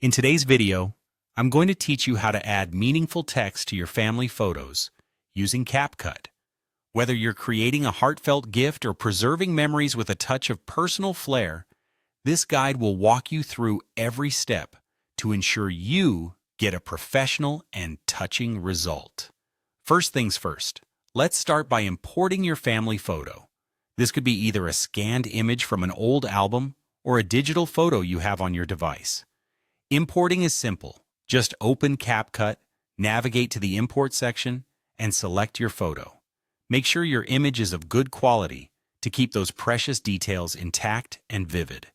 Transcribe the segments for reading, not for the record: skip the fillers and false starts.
In today's video, I'm going to teach you how to add meaningful text to your family photos using CapCut. Whether you're creating a heartfelt gift or preserving memories with a touch of personal flair, this guide will walk you through every step to ensure you get a professional and touching result. First things first, let's start by importing your family photo. This could be either a scanned image from an old album or a digital photo you have on your device. Importing is simple. Just open CapCut, navigate to the Import section, and select your photo. Make sure your image is of good quality to keep those precious details intact and vivid.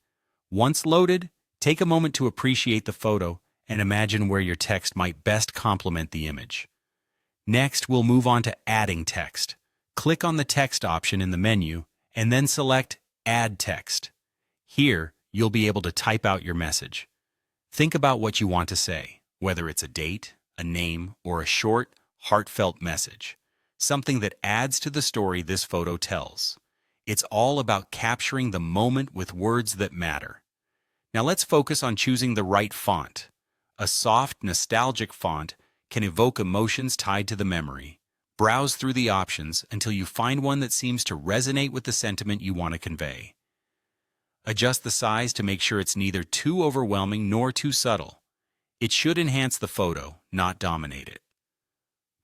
Once loaded, take a moment to appreciate the photo and imagine where your text might best complement the image. Next, we'll move on to adding text. Click on the text option in the menu and then select Add Text. Here, you'll be able to type out your message. Think about what you want to say, whether it's a date, a name, or a short, heartfelt message, something that adds to the story this photo tells. It's all about capturing the moment with words that matter. Now let's focus on choosing the right font. A soft, nostalgic font can evoke emotions tied to the memory. Browse through the options until you find one that seems to resonate with the sentiment you want to convey. Adjust the size to make sure it's neither too overwhelming nor too subtle. It should enhance the photo, not dominate it.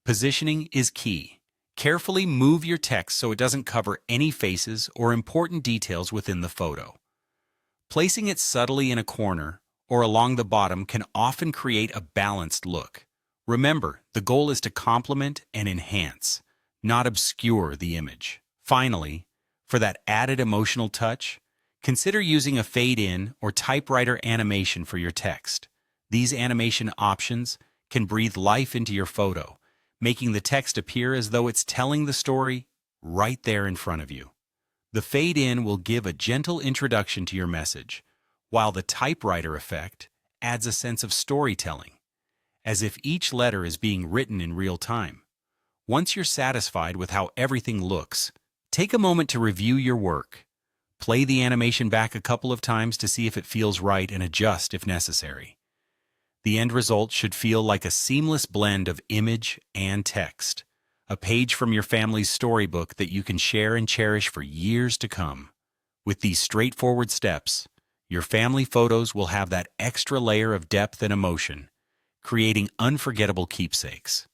Positioning is key. Carefully move your text so it doesn't cover any faces or important details within the photo. Placing it subtly in a corner or along the bottom can often create a balanced look. Remember, the goal is to complement and enhance, not obscure the image. Finally, for that added emotional touch, consider using a fade-in or typewriter animation for your text. These animation options can breathe life into your photo, making the text appear as though it's telling the story right there in front of you. The fade-in will give a gentle introduction to your message, while the typewriter effect adds a sense of storytelling, as if each letter is being written in real time. Once you're satisfied with how everything looks, take a moment to review your work. Play the animation back a couple of times to see if it feels right and adjust if necessary. The end result should feel like a seamless blend of image and text, a page from your family's storybook that you can share and cherish for years to come. With these straightforward steps, your family photos will have that extra layer of depth and emotion, creating unforgettable keepsakes.